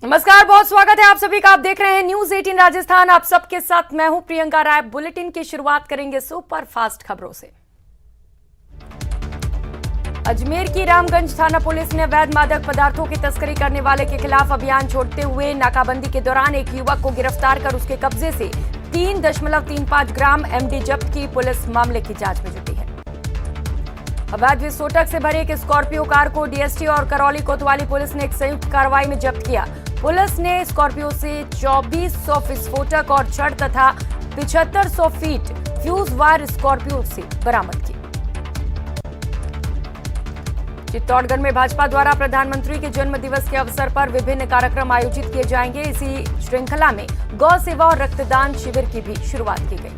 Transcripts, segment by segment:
नमस्कार, बहुत स्वागत है आप सभी का। आप देख रहे हैं न्यूज 18 राजस्थान। आप सबके साथ मैं हूं प्रियंका राय। बुलेटिन की शुरुआत करेंगे सुपर फास्ट खबरों से। अजमेर की रामगंज थाना पुलिस ने अवैध मादक पदार्थों की तस्करी करने वाले के खिलाफ अभियान छोड़ते हुए नाकाबंदी के दौरान एक युवक को गिरफ्तार कर उसके कब्जे से 3.35 ग्राम एमडी जब्त की। पुलिस मामले की जांच में जुटी है। अवैध विस्फोटक से भरे एक स्कॉर्पियो कार को डीएसटी और करौली कोतवाली पुलिस ने एक संयुक्त कार्रवाई में जब्त किया। पुलिस ने स्कॉर्पियो से 2400 विस्फोटक और छड़ तथा 7500 फीट फ्यूज वायर स्कॉर्पियो से बरामद की। चित्तौड़गढ़ में भाजपा द्वारा प्रधानमंत्री के जन्म दिवस के अवसर पर विभिन्न कार्यक्रम आयोजित किए जाएंगे। इसी श्रृंखला में गौ सेवा और रक्तदान शिविर की भी शुरुआत की गई।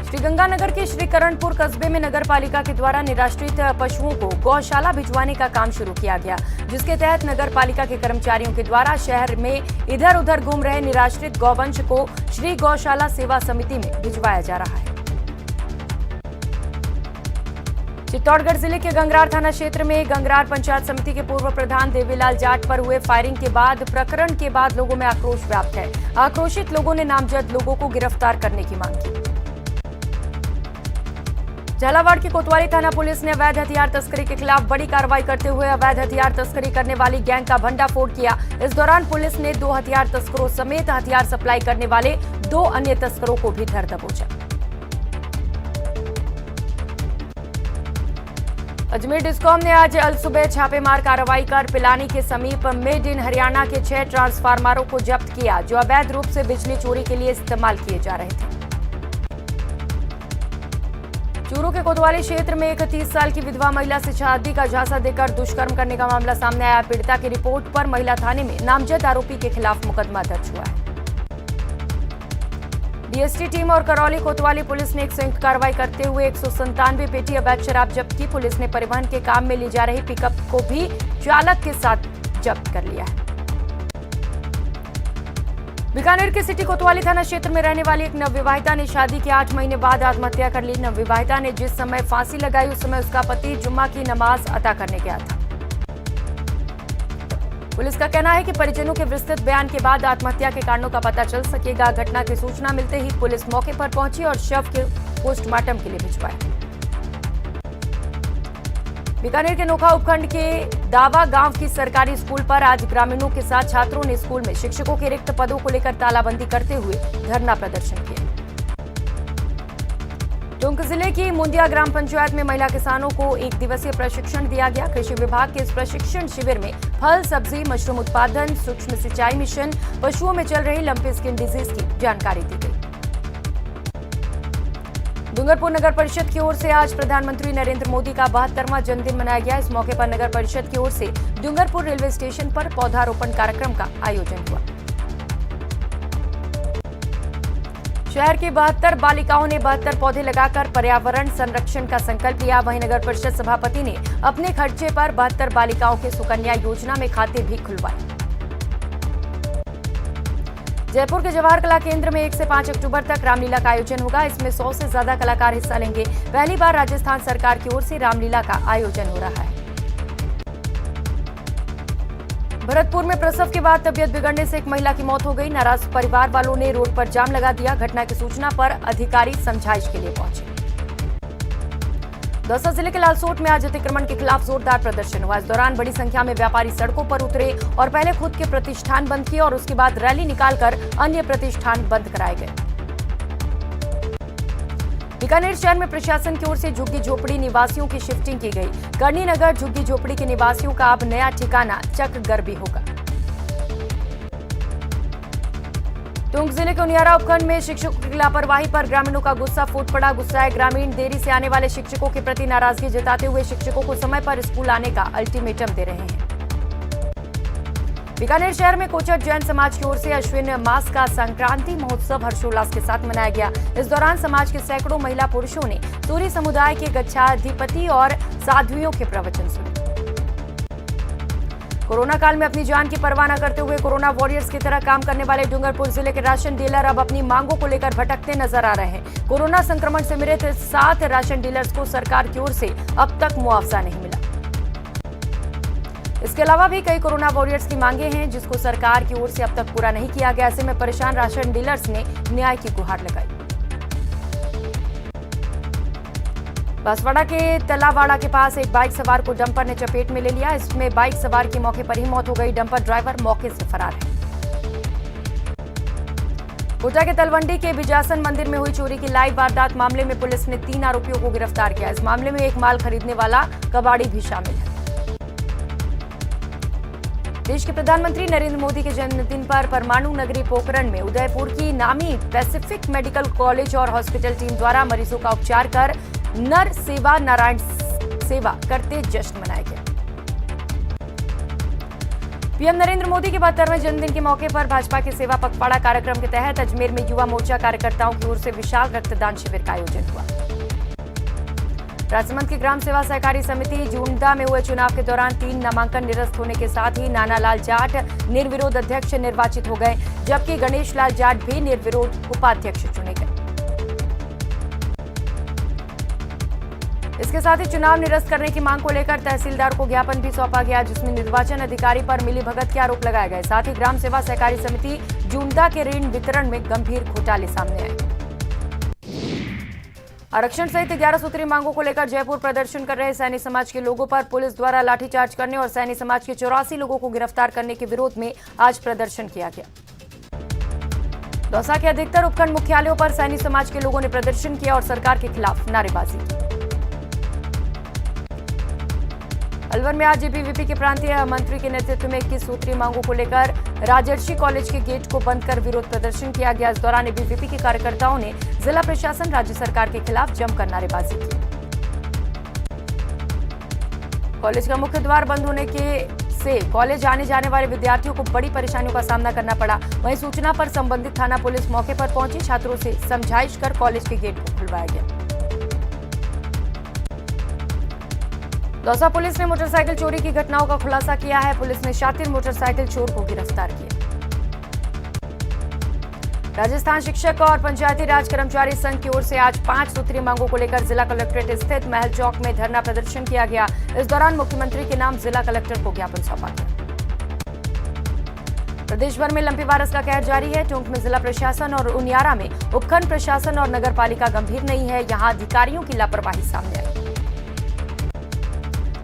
श्रीगंगानगर के श्रीकरणपुर कस्बे में नगर पालिका के द्वारा निराश्रित पशुओं को गौशाला भिजवाने का काम शुरू किया गया, जिसके तहत नगर पालिका के कर्मचारियों के द्वारा शहर में इधर उधर घूम रहे निराश्रित गौवंश को श्री गौशाला सेवा समिति में भिजवाया जा रहा है। चित्तौड़गढ़ जिले के गंगरार थाना क्षेत्र में गंगरार पंचायत समिति के पूर्व प्रधान देवीलाल जाट पर हुए फायरिंग के बाद प्रकरण के बाद लोगों में आक्रोश व्याप्त है। आक्रोशित लोगों ने नामजद लोगों को गिरफ्तार करने की मांग की। झालावाड़ की कोतवाली थाना पुलिस ने अवैध हथियार तस्करी के खिलाफ बड़ी कार्रवाई करते हुए अवैध हथियार तस्करी करने वाली गैंग का भंडाफोड़ किया। इस दौरान पुलिस ने 2 हथियार तस्करों समेत हथियार सप्लाई करने वाले 2 अन्य तस्करों को भी धर दबोचा। अजमेर डिस्कॉम ने आज अलसुबह छापेमार कार्रवाई कर पिलानी के समीप मेड इन हरियाणा के 6 ट्रांसफार्मरों को जब्त किया, जो अवैध रूप से बिजली चोरी के लिए इस्तेमाल किए जा रहे थे। चूरू के कोतवाली क्षेत्र में एक 30 साल की विधवा महिला से शादी का झांसा देकर दुष्कर्म करने का मामला सामने आया। पीड़िता की रिपोर्ट पर महिला थाने में नामजद आरोपी के खिलाफ मुकदमा दर्ज हुआ है। डीएसटी टीम और करौली कोतवाली पुलिस ने एक संयुक्त कार्रवाई करते हुए 197 पेटी अवैध शराब जब्त की। पुलिस ने परिवहन के काम में ली जा रही पिकअप को भी चालक के साथ जब्त कर लिया है। बीकानेर के सिटी कोतवाली थाना क्षेत्र में रहने वाली एक नवविवाहिता ने शादी के 8 महीने बाद आत्महत्या कर ली। नवविवाहिता ने जिस समय फांसी लगाई उस समय उसका पति जुम्मा की नमाज अता करने गया था। पुलिस का कहना है कि परिजनों के विस्तृत बयान के बाद आत्महत्या के कारणों का पता चल सकेगा। घटना की सूचना मिलते ही पुलिस मौके पर पहुंची और शव के पोस्टमार्टम के लिए भिजवाया। बीकानेर के नोखा उपखंड के दावा गांव की सरकारी स्कूल पर आज ग्रामीणों के साथ छात्रों ने स्कूल में शिक्षकों के रिक्त पदों को लेकर तालाबंदी करते हुए धरना प्रदर्शन किया। टोंक जिले की मुंदिया ग्राम पंचायत में महिला किसानों को 1 दिवसीय प्रशिक्षण दिया गया। कृषि विभाग के इस प्रशिक्षण शिविर में फल, सब्जी, मशरूम उत्पादन, सूक्ष्म सिंचाई मिशन, पशुओं में चल रही लंपी स्किन डिजीज की जानकारी दी गई। डूंगरपुर नगर परिषद की ओर से आज प्रधानमंत्री नरेंद्र मोदी का 72वां जन्मदिन मनाया गया। इस मौके पर नगर परिषद की ओर से डूंगरपुर रेलवे स्टेशन पर पौधारोपण कार्यक्रम का आयोजन हुआ। शहर की 72 बालिकाओं ने 72 पौधे लगाकर पर्यावरण संरक्षण का संकल्प लिया। वहीं नगर परिषद सभापति ने अपने खर्चे पर 72 बालिकाओं के सुकन्या योजना में खाते भी खुलवाए। जयपुर के जवाहर कला केंद्र में 1 से 5 अक्टूबर तक रामलीला का आयोजन होगा। इसमें 100 से ज्यादा कलाकार हिस्सा लेंगे। पहली बार राजस्थान सरकार की ओर से रामलीला का आयोजन हो रहा है। भरतपुर में प्रसव के बाद तबियत बिगड़ने से एक महिला की मौत हो गई। नाराज परिवार वालों ने रोड पर जाम लगा दिया। घटना की सूचना पर अधिकारी समझाइश के लिए पहुंचे। दौसा जिले के लालसोट में आज अतिक्रमण के खिलाफ जोरदार प्रदर्शन हुआ। इस दौरान बड़ी संख्या में व्यापारी सड़कों पर उतरे और पहले खुद के प्रतिष्ठान बंद किए और उसके बाद रैली निकालकर अन्य प्रतिष्ठान बंद कराए गए। बीकानेर शहर में प्रशासन की ओर से झुग्गी झोपड़ी निवासियों की शिफ्टिंग की गई। करनी नगर झुग्गी झोपड़ी के निवासियों का अब नया ठिकाना चकगरबी होगा। टोंक जिले के उनियारा उपखंड में शिक्षकों की लापरवाही पर ग्रामीणों का गुस्सा फूट पड़ा। गुस्साए ग्रामीण देरी से आने वाले शिक्षकों के प्रति नाराजगी जताते हुए शिक्षकों को समय पर स्कूल आने का अल्टीमेटम दे रहे हैं। बीकानेर शहर में कोचर जैन समाज की ओर से अश्विन मास का संक्रांति महोत्सव हर्षोल्लास के साथ मनाया गया। इस दौरान समाज के सैकड़ों महिला पुरुषों ने सूर्य समुदाय के गच्छाधिपति और साध्वियों के प्रवचन सुने। कोरोना काल में अपनी जान की परवाह न करते हुए कोरोना वॉरियर्स की तरह काम करने वाले डूंगरपुर जिले के राशन डीलर अब अपनी मांगों को लेकर भटकते नजर आ रहे हैं। कोरोना संक्रमण से मृत 7 राशन डीलर्स को सरकार की ओर से अब तक मुआवजा नहीं मिला। इसके अलावा भी कई कोरोना वॉरियर्स की मांगे हैं जिसको सरकार की ओर से अब तक पूरा नहीं किया गया। ऐसे में परेशान राशन डीलर्स ने न्याय की गुहार लगाई। बांसवाड़ा के तलावाड़ा के पास एक बाइक सवार को डंपर ने चपेट में ले लिया। इसमें बाइक सवार की मौके पर ही मौत हो गई। डंपर ड्राइवर मौके से फरार है। कोटा के तलवंडी के बिजासन मंदिर में हुई चोरी की लाइव वारदात मामले में पुलिस ने 3 आरोपियों को गिरफ्तार किया। इस मामले में एक माल खरीदने वाला कबाड़ी भी शामिल है। देश के प्रधानमंत्री नरेंद्र मोदी के जन्मदिन पर परमाणु नगरी पोखरण में उदयपुर की नामी पैसिफिक मेडिकल कॉलेज और हॉस्पिटल टीम द्वारा मरीजों का उपचार कर नर सेवा नारायण सेवा करते जश्न मनाया गया। पीएम नरेंद्र मोदी के 72वें जन्मदिन के मौके पर भाजपा के सेवा पखवाड़ा कार्यक्रम के तहत अजमेर में युवा मोर्चा कार्यकर्ताओं की ओर से विशाल रक्तदान शिविर का आयोजन हुआ। राजसमंद की ग्राम सेवा सहकारी समिति जूंडा में हुए चुनाव के दौरान 3 नामांकन निरस्त होने के साथ ही नानालाल जाट निर्विरोध अध्यक्ष निर्वाचित हो गए, जबकि गणेश लाल जाट भी निर्विरोध उपाध्यक्ष चुने गए। इसके साथ ही चुनाव निरस्त करने की मांग को लेकर तहसीलदार को ज्ञापन भी सौंपा गया, जिसमें निर्वाचन अधिकारी पर मिलीभगत के आरोप लगाए गए। साथ ही ग्राम सेवा सहकारी समिति जूंडा के ऋण वितरण में गंभीर घोटाले सामने आए। आरक्षण सहित 11 सूत्री मांगों को लेकर जयपुर प्रदर्शन कर रहे सैनी समाज के लोगों पर पुलिस द्वारा लाठीचार्ज करने और सैनी समाज के 84 लोगों को गिरफ्तार करने के विरोध में आज प्रदर्शन किया गया। दौसा के अधिकतर उपखंड मुख्यालयों पर सैनी समाज के लोगों ने प्रदर्शन किया और सरकार के खिलाफ नारेबाजी की। अलवर में आज एबीवीपी के प्रांतीय मंत्री के नेतृत्व में 21 सूत्री मांगों को लेकर राजर्षि कॉलेज के गेट को बंद कर विरोध प्रदर्शन किया गया। इस दौरान एबीवीपी के कार्यकर्ताओं ने जिला प्रशासन राज्य सरकार के खिलाफ जमकर नारेबाजी की। कॉलेज का मुख्य द्वार बंद होने से कॉलेज आने जाने वाले विद्यार्थियों को बड़ी परेशानियों का सामना करना पड़ा। वहीं सूचना पर संबंधित थाना पुलिस मौके पर पहुंची, छात्रों से समझाइश कर कॉलेज के गेट को खुलवाया गया। दौसा पुलिस ने मोटरसाइकिल चोरी की घटनाओं का खुलासा किया है। पुलिस ने शातिर मोटरसाइकिल चोर को गिरफ्तार किया। राजस्थान शिक्षक और पंचायती राज कर्मचारी संघ की ओर से आज 5 सूत्रीय मांगों को लेकर जिला कलेक्ट्रेट स्थित महल चौक में धरना प्रदर्शन किया गया। इस दौरान मुख्यमंत्री के नाम जिला कलेक्टर को ज्ञापन सौंपा गया। प्रदेश भर में लंपी वायरस का कहर जारी है। टोंक में जिला प्रशासन और उनियारा में उपखंड प्रशासन और नगर पालिका गंभीर नहीं है। यहां अधिकारियों की लापरवाही सामने आई।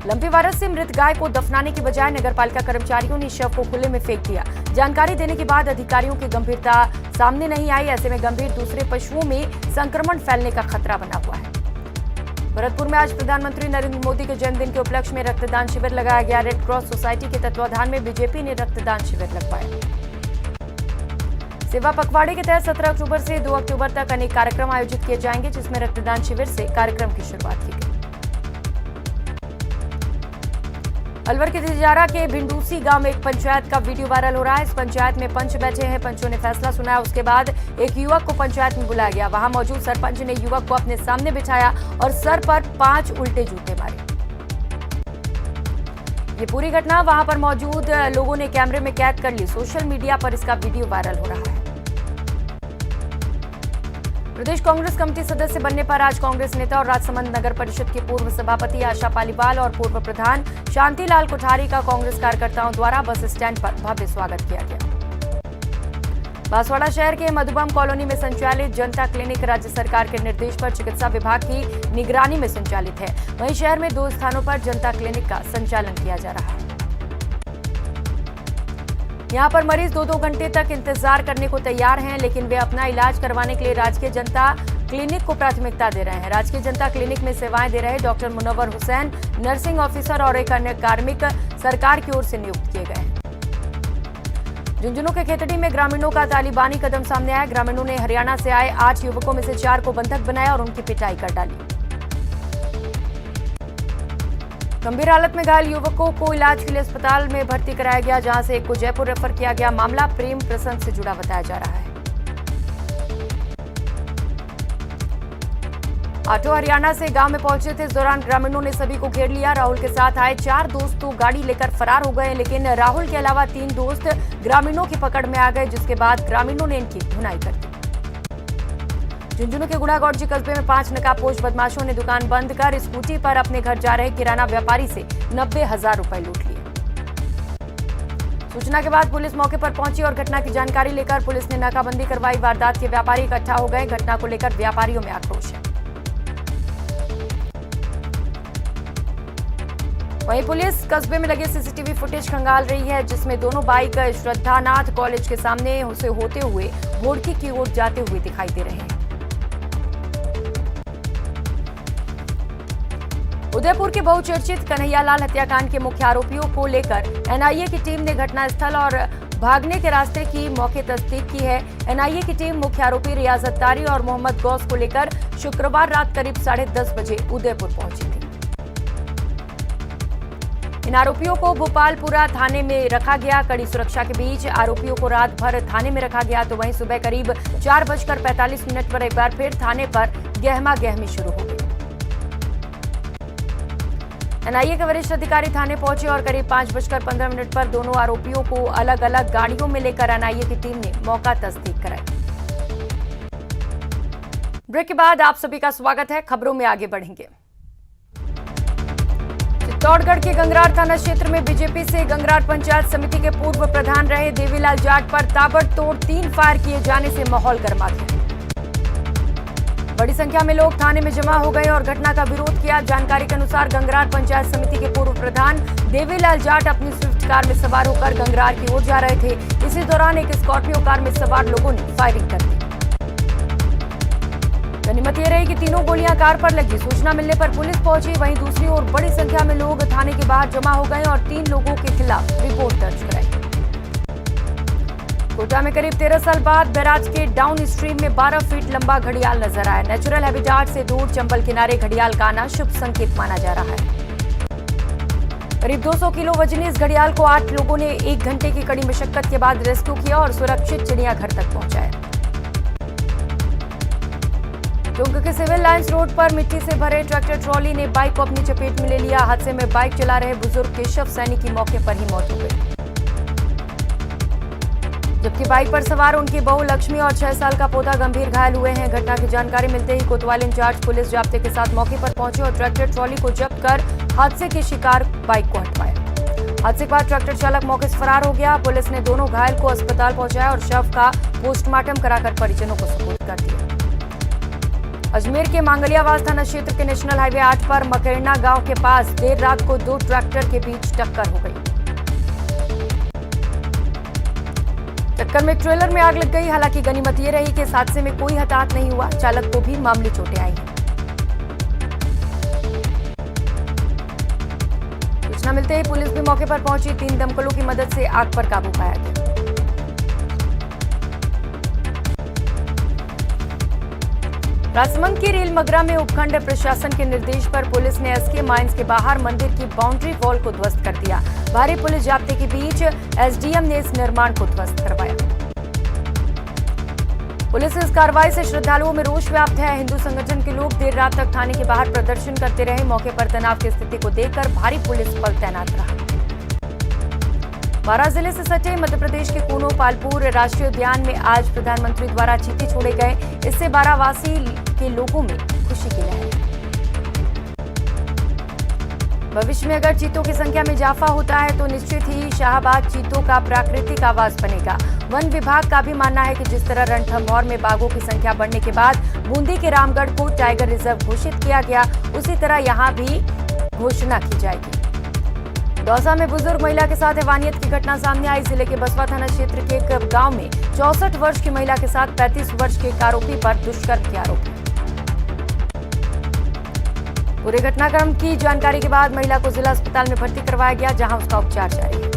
लंपी वायरस से मृत गाय को दफनाने की बजाय नगरपालिका कर्मचारियों ने शव को खुले में फेंक दिया। जानकारी देने के बाद अधिकारियों की गंभीरता सामने नहीं आई। ऐसे में गंभीर दूसरे पशुओं में संक्रमण फैलने का खतरा बना हुआ है। भरतपुर में आज प्रधानमंत्री नरेंद्र मोदी के जन्मदिन के उपलक्ष्य में रक्तदान शिविर लगाया गया। रेड क्रॉस सोसाइटी के तत्वाधान में बीजेपी ने रक्तदान शिविर लगवाया। सेवा पखवाड़े के तहत 17 अक्टूबर से 2 अक्टूबर तक अनेक कार्यक्रम आयोजित किए जाएंगे, जिसमें रक्तदान शिविर से कार्यक्रम की शुरुआत की गई। अलवर के तिजारा के भिंडूसी गांव में एक पंचायत का वीडियो वायरल हो रहा है। इस पंचायत में पंच बैठे हैं। पंचों ने फैसला सुनाया। उसके बाद एक युवक को पंचायत में बुलाया गया। वहां मौजूद सरपंच ने युवक को अपने सामने बिठाया और सर पर 5 उल्टे जूते मारे। ये पूरी घटना वहां पर मौजूद लोगों ने कैमरे में कैद कर ली। सोशल मीडिया पर इसका वीडियो वायरल हो रहा है। प्रदेश कांग्रेस कमेटी सदस्य बनने पर आज कांग्रेस नेता और राजसमंद नगर परिषद के पूर्व सभापति आशा पालीवाल और पूर्व प्रधान शांतिलाल कोठारी का कांग्रेस कार्यकर्ताओं द्वारा बस स्टैंड पर भव्य स्वागत किया गया। बांसवाड़ा शहर के मधुबम कॉलोनी में संचालित जनता क्लिनिक राज्य सरकार के निर्देश पर चिकित्सा विभाग की निगरानी में संचालित है। वहीं शहर में 2 स्थानों पर जनता क्लिनिक का संचालन किया जा रहा है। यहाँ पर मरीज 2-2 घंटे तक इंतजार करने को तैयार हैं, लेकिन वे अपना इलाज करवाने के लिए राजकीय जनता क्लिनिक को प्राथमिकता दे रहे हैं। राजकीय जनता क्लिनिक में सेवाएं दे रहे doctor Munawwar Hussain nursing officer और एक अन्य कार्मिक सरकार की ओर से नियुक्त किए गए हैं। झुंझुनू के खेतड़ी में ग्रामीणों का तालिबानी कदम सामने आया। ग्रामीणों ने हरियाणा से आए 8 युवकों में से 4 को बंधक बनाया और उनकी पिटाई कर डाली। गंभीर हालत में घायल युवकों को इलाज के लिए अस्पताल में भर्ती कराया गया, जहां से एक को जयपुर रेफर किया गया। मामला प्रेम प्रसंग से जुड़ा बताया जा रहा है। ऑटो हरियाणा से गांव में पहुंचे थे। इस दौरान ग्रामीणों ने सभी को घेर लिया। राहुल के साथ आए 4 दोस्त तो गाड़ी लेकर फरार हो गए, लेकिन राहुल के अलावा 3 दोस्त ग्रामीणों की पकड़ में आ गए, जिसके बाद ग्रामीणों ने इनकी धुनाई कर दी। झुंझुनू के गुड़ागौड़जी कस्बे में 5 नकाबपोश बदमाशों ने दुकान बंद कर स्कूटी पर अपने घर जा रहे किराना व्यापारी से 90,000 रुपए लूट लिए। सूचना के बाद पुलिस मौके पर पहुंची और घटना की जानकारी लेकर पुलिस ने नाकाबंदी करवाई। वारदात के व्यापारी इकट्ठा हो गए। घटना को लेकर व्यापारियों में आक्रोश है। वहीं पुलिस कस्बे में लगे सीसीटीवी फुटेज खंगाल रही है, जिसमें दोनों बाइक श्रद्धानाथ कॉलेज के सामने से होते हुए भोड़की की ओर जाते हुए दिखाई दे रहे हैं। उदयपुर के बहुचर्चित कन्हैयालाल हत्याकांड के मुख्य आरोपियों को लेकर एनआईए की टीम ने घटनास्थल और भागने के रास्ते की मौके तस्दीक की है। एनआईए की टीम मुख्य आरोपी रियाज अत्तारी और मोहम्मद गौस को लेकर शुक्रवार रात करीब 10:30 बजे उदयपुर पहुंची थी। इन आरोपियों को भोपालपुरा थाने में रखा गया। कड़ी सुरक्षा के बीच आरोपियों को रात भर थाने में रखा गया, तो वहीं सुबह करीब 4:45 पर एक बार फिर थाने पर गहमा गहमी शुरू हो गई। एनआईए के वरिष्ठ अधिकारी थाने पहुंचे और करीब 5:15 पर दोनों आरोपियों को अलग अलग गाड़ियों में लेकर एनआईए की टीम ने मौका तस्दीक कराई। ब्रेक के बाद आप सभी का स्वागत है। खबरों में आगे बढ़ेंगे। चित्तौड़गढ़ के गंगरार थाना क्षेत्र में बीजेपी से गंगरार पंचायत समिति के पूर्व प्रधान रहे देवीलाल जाट पर ताबड़तोड़ 3 फायर किए जाने से माहौल गर्मा गया। बड़ी संख्या में लोग थाने में जमा हो गए और घटना का विरोध किया। जानकारी के अनुसार गंगरार पंचायत समिति के पूर्व प्रधान देवीलाल जाट अपनी स्विफ्ट कार में सवार होकर गंगरार की ओर जा रहे थे। इसी दौरान एक स्कॉर्पियो कार में सवार लोगों ने फायरिंग कर दी। गनीमत ये रही कि तीनों गोलियां कार पर लगी। सूचना मिलने पर पुलिस पहुंची। वहीं दूसरी ओर बड़ी संख्या में लोग थाने के बाहर जमा हो गए और 3 लोगों के खिलाफ रिपोर्ट दर्ज कराई। कोटा में करीब 13 साल बाद बैराज के डाउन स्ट्रीम में 12 फीट लंबा घड़ियाल नजर आया। नेचुरल हैबिटाट से दूर चंबल किनारे घड़ियाल का आना शुभ संकेत माना जा रहा है। करीब 200 किलो वजनी इस घड़ियाल को 8 लोगों ने 1 घंटे की कड़ी मशक्कत के बाद रेस्क्यू किया और सुरक्षित चिड़ियाघर तक पहुंचाया। टोंक के सिविल लाइंस रोड पर मिट्टी से भरे ट्रैक्टर ट्रॉली ने बाइक को अपनी चपेट में ले लिया। हादसे में बाइक चला रहे बुजुर्ग केशव सैनी की मौके पर ही मौत हो गई, जबकि बाइक पर सवार उनकी बहू लक्ष्मी और 6 साल का पोता गंभीर घायल हुए हैं। घटना की जानकारी मिलते ही कोतवाल इंचार्ज पुलिस जाब्ते के साथ मौके पर पहुंचे और ट्रैक्टर ट्रॉली को जब्त कर हादसे की शिकार बाइक को हटवाया। हादसे के बाद ट्रैक्टर चालक मौके से फरार हो गया। पुलिस ने दोनों घायल को अस्पताल पहुंचाया और शव का पोस्टमार्टम कराकर परिजनों को सुपुर्द कर दिया। अजमेर के मांगलियावास थाना क्षेत्र के नेशनल हाईवे 8 पर मकरना गांव के पास देर रात को 2 ट्रैक्टर के बीच टक्कर हो गई। टक्कर में ट्रेलर में आग लग गई। हालांकि गनीमत ये रही कि इस हादसे में कोई हताहत नहीं हुआ। चालक को भी मामूली चोटें आई हैं। सूचना मिलते ही पुलिस भी मौके पर पहुंची। 3 दमकलों की मदद से आग पर काबू पाया गया। राजसमंद की रेल मगरा में उपखंड प्रशासन के निर्देश पर पुलिस ने एसके माइंस के बाहर मंदिर की बाउंड्री वॉल को ध्वस्त कर दिया। भारी पुलिस जाब्ते के बीच एसडीएम ने इस निर्माण को ध्वस्त करवाया। पुलिस इस कार्रवाई से श्रद्धालुओं में रोष व्याप्त है। हिंदू संगठन के लोग देर रात तक थाने के बाहर प्रदर्शन करते रहे। मौके पर तनाव की स्थिति को देखकर भारी पुलिस बल तैनात रहा। बारां जिले से सटे मध्य प्रदेश के कूनो पालपुर राष्ट्रीय उद्यान में आज प्रधानमंत्री द्वारा चीते छोड़े गए। इससे बारांवासी के लोगों में खुशी की लहर है। भविष्य में अगर चीतों की संख्या में इजाफा होता है तो निश्चित ही शाहबाद चीतों का प्राकृतिक आवास बनेगा। वन विभाग का भी मानना है कि जिस तरह रणथंभौर में बाघों की संख्या बढ़ने के बाद बूंदी के रामगढ़ को टाइगर रिजर्व घोषित किया गया, उसी तरह यहां भी घोषणा की जाएगी। दौसा में बुजुर्ग महिला के साथ हैवानियत की घटना सामने आई। जिले के बसवा थाना क्षेत्र के एक गांव में 64 वर्ष की महिला के साथ 35 वर्ष के एक आरोपी पर दुष्कर्म के आरोप है। पूरे घटनाक्रम की जानकारी के बाद महिला को जिला अस्पताल में भर्ती करवाया गया, जहां उसका उपचार जारी है।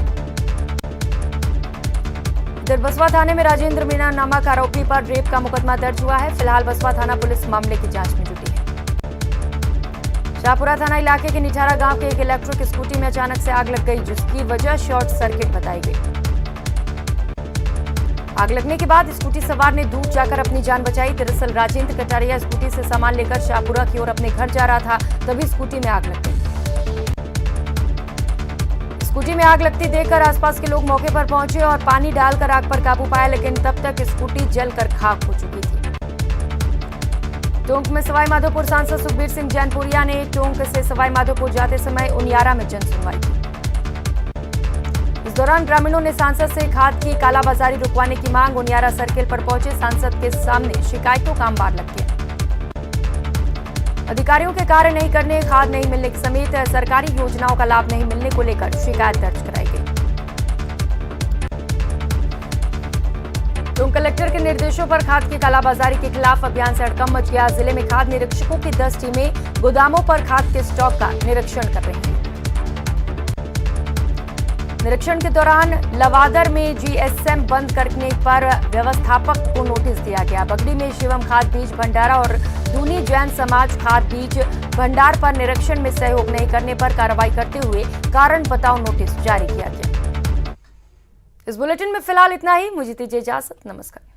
इधर बसवा थाने में राजेंद्र मीणा नामक आरोपी पर रेप का मुकदमा दर्ज हुआ है। फिलहाल बसवा थाना पुलिस मामले की जांच में जुटी है। शाहपुरा थाना इलाके के निठारा गांव के एक इलेक्ट्रिक स्कूटी में अचानक से आग लग गई, जिसकी वजह शॉर्ट सर्किट बताई गई। आग लगने के बाद स्कूटी सवार ने दूर जाकर अपनी जान बचाई। दरअसल राजेंद्र कटारिया स्कूटी से सामान लेकर शाहपुरा की ओर अपने घर जा रहा था, तभी स्कूटी में आग लग गई। स्कूटी में आग लगती देखकर आसपास के लोग मौके पर पहुंचे और पानी डालकर आग पर काबू पाया, लेकिन तब तक स्कूटी जलकर खाक हो चुकी थी। टोंक में सवाईमाधोपुर सांसद सुखबीर सिंह जैनपुरिया ने टोंक से सवाईमाधोपुर जाते समय उनियारा में जन सुनवाई की। इस दौरान ग्रामीणों ने सांसद से खाद की कालाबाजारी रुकवाने की मांग। उनियारा सर्किल पर पहुंचे सांसद के सामने शिकायतों का अंबार लग गया। अधिकारियों के कार्य नहीं करने, खाद नहीं मिलने समेत सरकारी योजनाओं का लाभ नहीं मिलने को लेकर शिकायत दर्ज कराई गई। कलेक्टर के निर्देशों पर खाद की कालाबाजारी के खिलाफ अभियान से हड़कंप मच गया। जिले में खाद निरीक्षकों की 10 टीमें गोदामों पर खाद के स्टॉक का निरीक्षण कर रही हैं। निरीक्षण के दौरान लवादर में जीएसएम बंद करने पर व्यवस्थापक को नोटिस दिया गया। बगड़ी में शिवम खाद बीज भंडारा और दूनी जैन समाज खाद बीज भंडार पर निरीक्षण में सहयोग नहीं करने पर कार्रवाई करते हुए कारण बताओ नोटिस जारी किया गया। इस बुलेटिन में फिलहाल इतना ही। मुझे दीजिए इजाजत। नमस्कार।